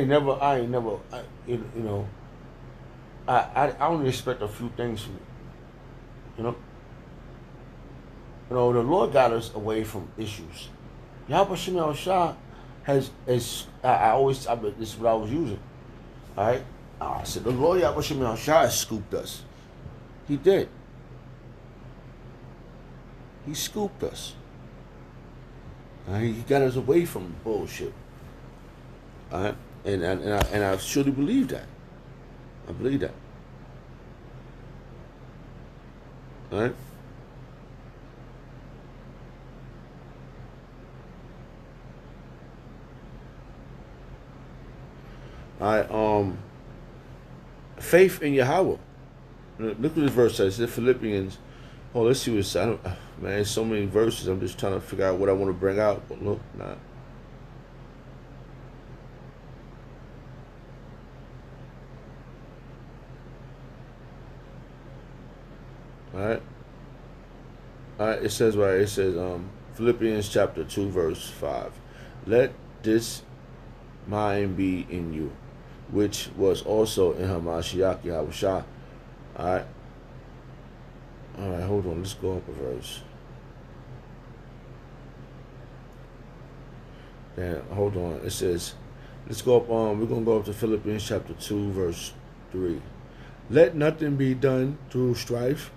I ain't never, you know, I only expect a few things from you. You know, the Lord got us away from issues. Yahweh Shem Shah I always, this is what I was using. All right, I said the Lord Yahweh Shem Shah has scooped us. He did. He scooped us. All right? He got us away from bullshit. All right, and I surely believe that. I believe that. All right. I faith in Yahweh. Look what this verse says. It's Philippians. Oh, let's see what it's. I don't, man, there's so many verses. I'm just trying to figure out what I want to bring out. But look, not. All right. All right. It says right. It says Philippians chapter 2 verse 5. Let this mind be in you, which was also in Hamashiach Yahushua. All right. All right. Hold on. Let's go up a verse. Then hold on. It says, let's go up. We're gonna go up to Philippians chapter 2 verse 3. Let nothing be done through strife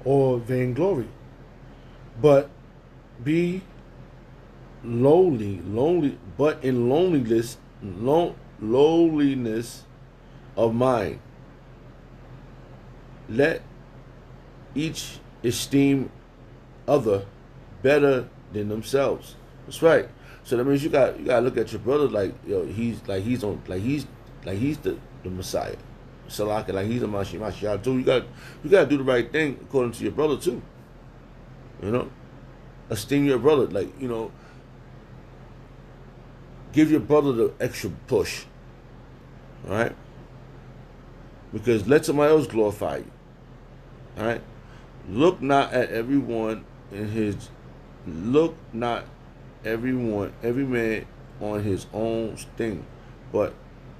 or vainglory, but be but in lowliness of mind. Let each esteem other better than themselves. That's right. So that means you gotta look at your brother like, he's the Messiah. Salaka, like he's a Mashiach too. You gotta do the right thing according to your brother too. You know, esteem your brother. Like, give your brother the extra push. All right, because let somebody else glorify you. All right, look not at everyone in his. Look not every man on his own thing, but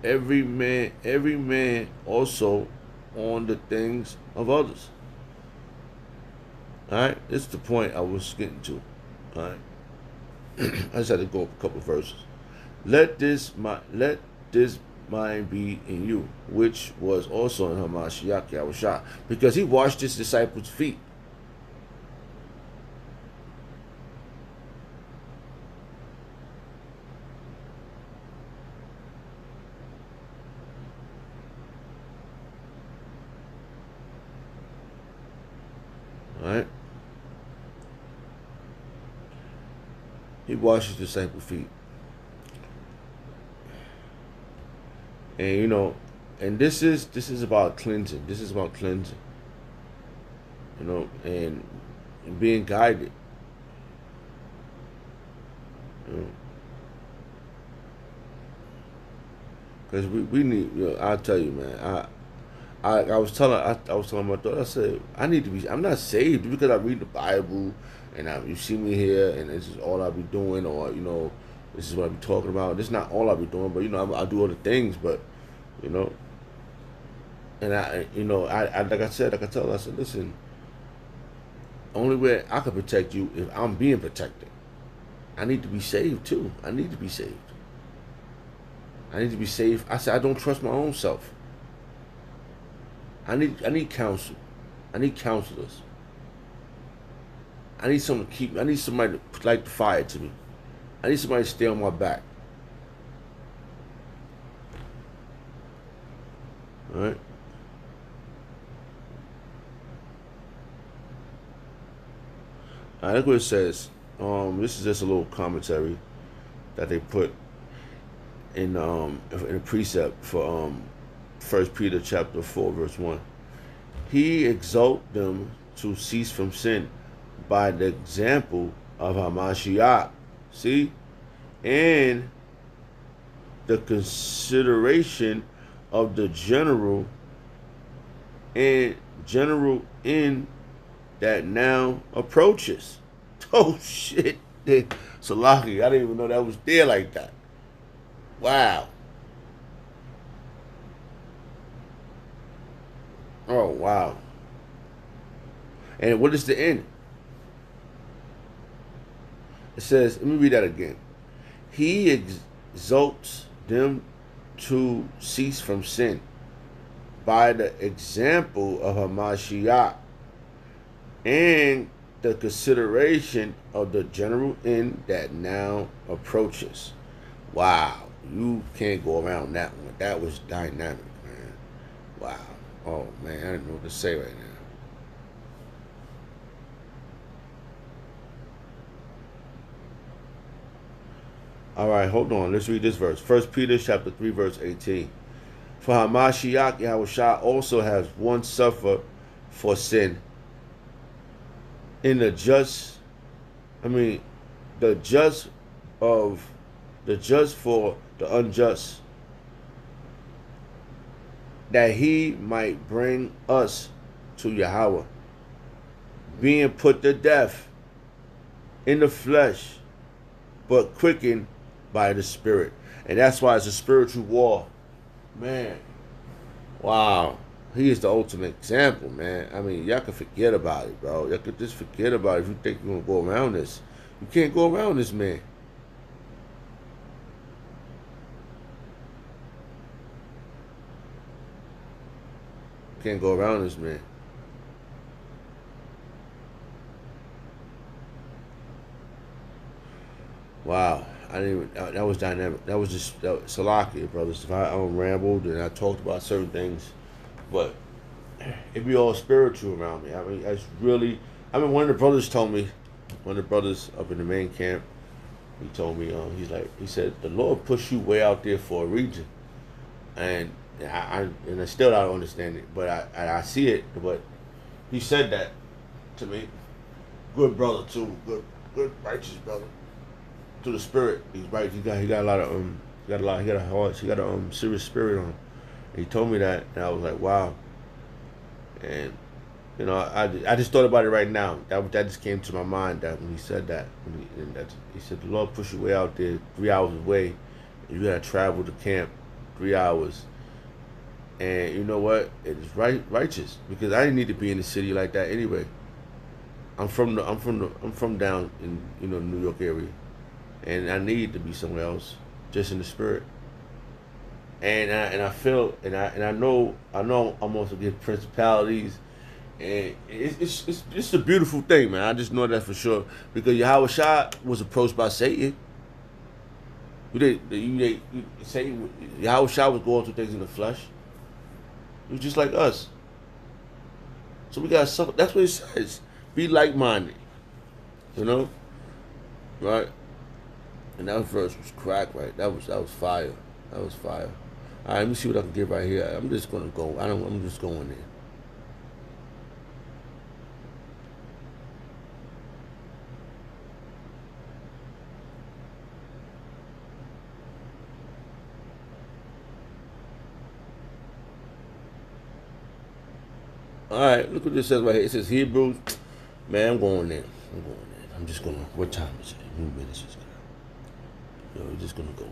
every man also on the things of others. All right, this is the point I was getting to. All right, I just had to go up a couple of verses. Let this mind be in you, which was also in Hamashiach Yahushua, because he washed his disciples' feet. All right, he washed his disciples' feet, and and this is about cleansing. This is about cleansing. And being guided. You know, because we need. I'll tell you, man. I was telling my daughter. I said I need to be. I'm not saved because I read the Bible, and you see me here, and this is all I be doing, or this is what I be talking about. This is not all I be doing, but I do other things, but you know, and I like I said, like I tell her, I said, listen, only way I can protect you if I'm being protected. I need to be saved too. I need to be saved. I need to be saved. I said I don't trust my own self. I need counsel. I need counselors. I need someone to keep. I need somebody to light the fire to me. I need somebody to stay on my back. All right. All right. Look what it says. This is just a little commentary that they put in a precept for First Peter chapter 4 verse 1. He exhort them to cease from sin by the example of Hamashiach. See? And the consideration of the general in that now approaches. Oh shit. Salaki, I didn't even know that was there like that. Wow. wow. And what is the end? It says, let me read that again. He exalts them to cease from sin by the example of Hamashiach and the consideration of the general end that now approaches. Wow, you can't go around that one. That was dynamic, man. Wow. Oh, man, I didn't know what to say right now. All right, hold on. Let's read this verse. 1 Peter chapter 3, verse 18. For Hamashiach Yahushua also has once suffered for sin. In the just, the just for the unjust, that he might bring us to Yahweh, being put to death in the flesh, but quickened by the Spirit. And that's why it's a spiritual war. Man, wow. He is the ultimate example, man. I mean, y'all can forget about it, bro. Y'all could just forget about it if you think you're going to go around this. You can't go around this, man. You can't go around this, man. Wow. I didn't even, that was dynamic. That was just Salakia, brothers. If I rambled and I talked about certain things, but it be all spiritual around me. I mean, it's really. I mean, one of the brothers told me, one of the brothers up in the main camp, he told me, he said, the Lord pushed you way out there for a reason, and I still don't understand it, but I see it. But he said that to me. Good brother too, good righteous brother. To the spirit, he's right. He got a lot of he got a serious spirit on him. He told me that, and I was like, wow. And you know, I just thought about it right now. That just came to my mind that when he said that, he said the Lord pushed you way out there, 3 hours away, and you gotta travel to camp 3 hours. And you know what? It is righteous because I didn't need to be in the city like that anyway. I'm from down in New York area. And I need to be somewhere else, just in the spirit. And I feel and I know I'm also getting principalities, and it's just a beautiful thing, man. I just know that for sure because Yahweh Shah was approached by Satan. Satan, Yahweh Shah was going through things in the flesh. He was just like us. So we got something. That's what it says. Be like-minded. You know, right? And that verse was crack, right? That was fire. That was fire. All right, let me see what I can get right here. I'm just gonna go. I'm just going there. All right, look what this says right here. It says Hebrews. Man, I'm going there. I'm just gonna. What time is it? How many minutes is it? We're just gonna go in.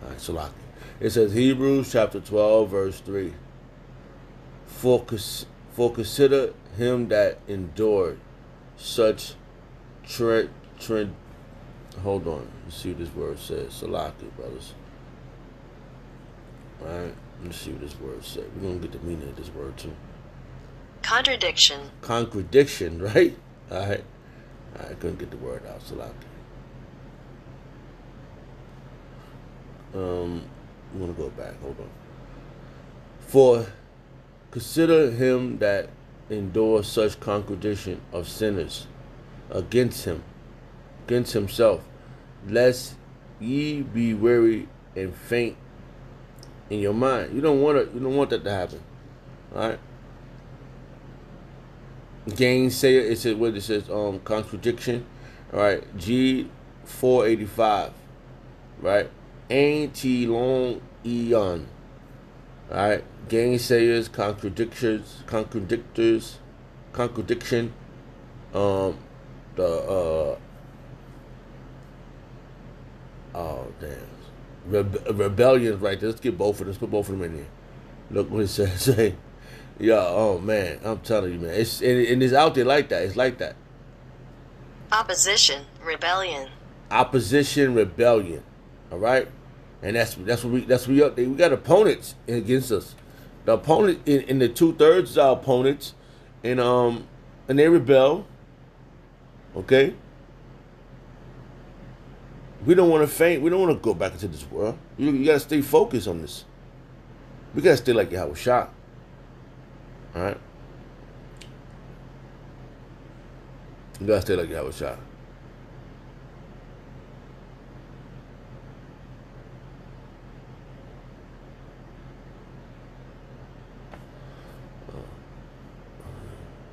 All right, Salaki. It says Hebrews chapter 12, verse 3. For consider him that endured such hold on. Let's see what this word says. Salaki, brothers. All right, let's see what this word says. We're gonna get the meaning of this word too. Contradiction, right? All right. I couldn't get the word out. Salaki. I'm gonna go back. Hold on. For consider him that endures such contradiction of sinners against himself, lest ye be weary and faint in your mind. You don't want that to happen. All right. Gainsayer. It says what it says. Contradiction. All right. G485. Right. Ain't long eon. Alright. Gainsayers, contradiction. Oh damn. Rebellion right there. Let's get both of them. Let's put both of them in here. Look what it says. Say Yeah, oh man, I'm telling you, man. And it's out there like that. It's like that. Opposition, rebellion. Opposition, rebellion. All right, and we got opponents against us. The opponent in the 2/3 is our opponents, and they rebel. Okay, we don't want to faint. We don't want to go back into this world. You got to stay focused on this. We got to stay like Yahweh Shah. All right, you got to stay like Yahweh Shah.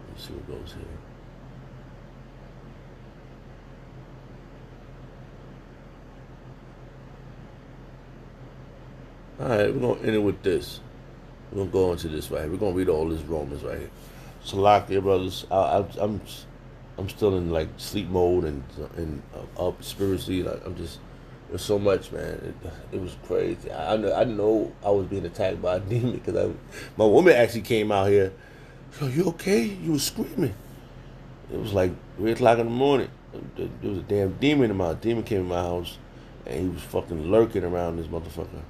Let's see what goes here. All right, we're gonna end it with this. We're gonna go into this right here. We're gonna read all this Romans right here. Salakia, brothers. I'm still in like sleep mode and up spiritually. Like I'm just there's so much, man. It was crazy. I know I was being attacked by a demon because my woman actually came out here. Yo, you okay? You was screaming. It was like 3 o'clock in the morning. There was a damn demon in my demon came in my house, and he was fucking lurking around this motherfucker.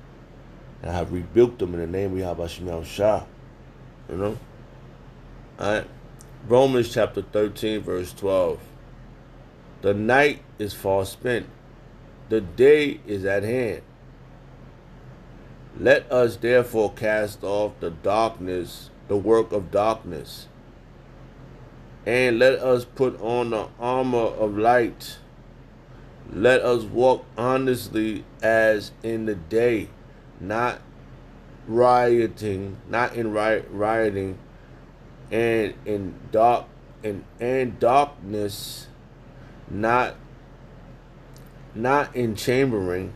And I have rebuked him in the name of Yahweh Shem Shah. You know? Alright. Romans chapter 13, verse 12. The night is far spent. The day is at hand. Let us therefore cast off the work of darkness, and let us put on the armor of light. Let us walk honestly as in the day, not rioting, and in darkness, not in chambering,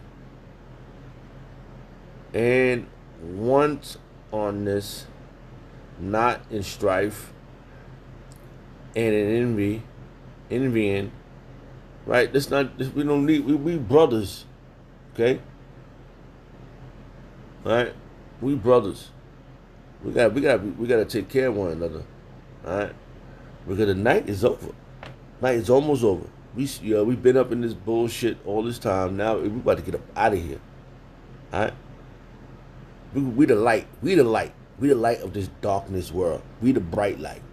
and once on this, not in strife, and in envying. Right? That's not. We don't need. We brothers. Okay. All right. We brothers. We gotta take care of one another. All right. Because the night is over. Night is almost over. We've been up in this bullshit all this time. Now we about to get up out of here. All right. We the light. We the light. We the light of this darkness world. We the bright light.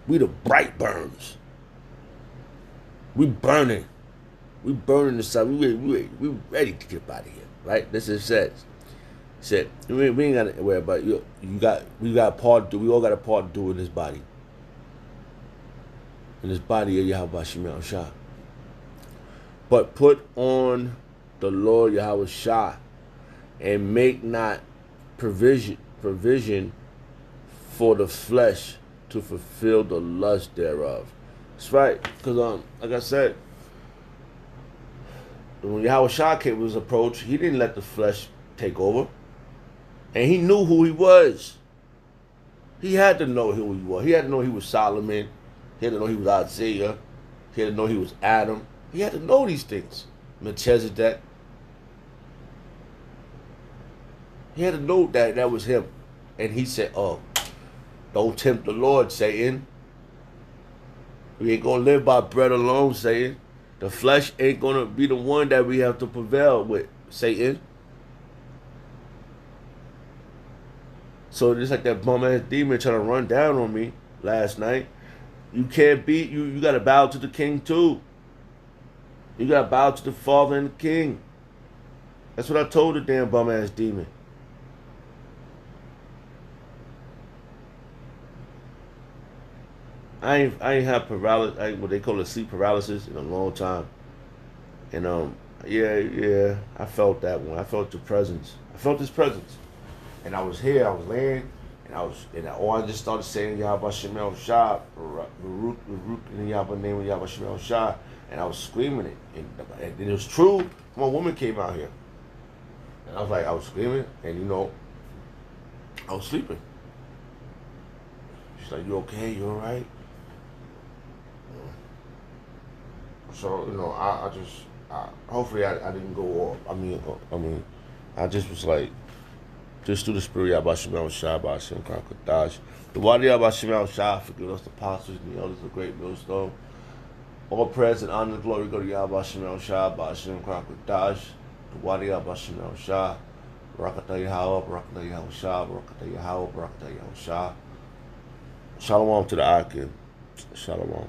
We the bright burns. We burning. We burning the sun. We ready to get up out of here. Right? This is says. Said we ain't gotta worry about you. We got a part to do. We all got a part to do in this body. In this body of Yahweh Shem Shah. But put on the Lord Yahweh Shah, and make not provision for the flesh to fulfill the lust thereof. That's right, because like I said, when Yahweh Shah was approached, he didn't let the flesh take over, and he knew who he was. He had to know who he was. He had to know he was Solomon. He had to know he was Isaiah. He had to know he was Adam. He had to know these things. Melchizedek. He had to know that was him. And he said, oh, don't tempt the Lord, Satan. We ain't going to live by bread alone, Satan. The flesh ain't going to be the one that we have to prevail with, Satan. So just like that bum-ass demon trying to run down on me last night, you can't beat you. You got to bow to the king too. You got to bow to the Father and the King. That's what I told the damn bum-ass demon. I ain't have paralysis, what they call it, sleep paralysis, in a long time. And yeah, I felt that one. I felt the presence. I felt his presence. And I was here, I was laying, and I just started saying Yahweh Shem Shah, Baruch in the Yahweh name of Yahweh Shem Shah, and I was screaming it. And it was true. My woman came out here. And I was screaming, and I was sleeping. She's like, you okay? You alright? So, hopefully I didn't go off. I mean, I just was like, Just through the spirit, Yabashim Shah, Bashim Krakatash. The Wadi Yabashim Shah, forgive us the apostles and the elders of the great millstone. All praise and honor and glory go to Yabashim Shah, Bashim Krakatash. The Wadi Yabashim Shah. Barakatah Yahweh, Barakatah Yahweh Shah, Barakatah Yahweh, Barakatah Yahweh Shah. Shalom to the Akim. Shalom.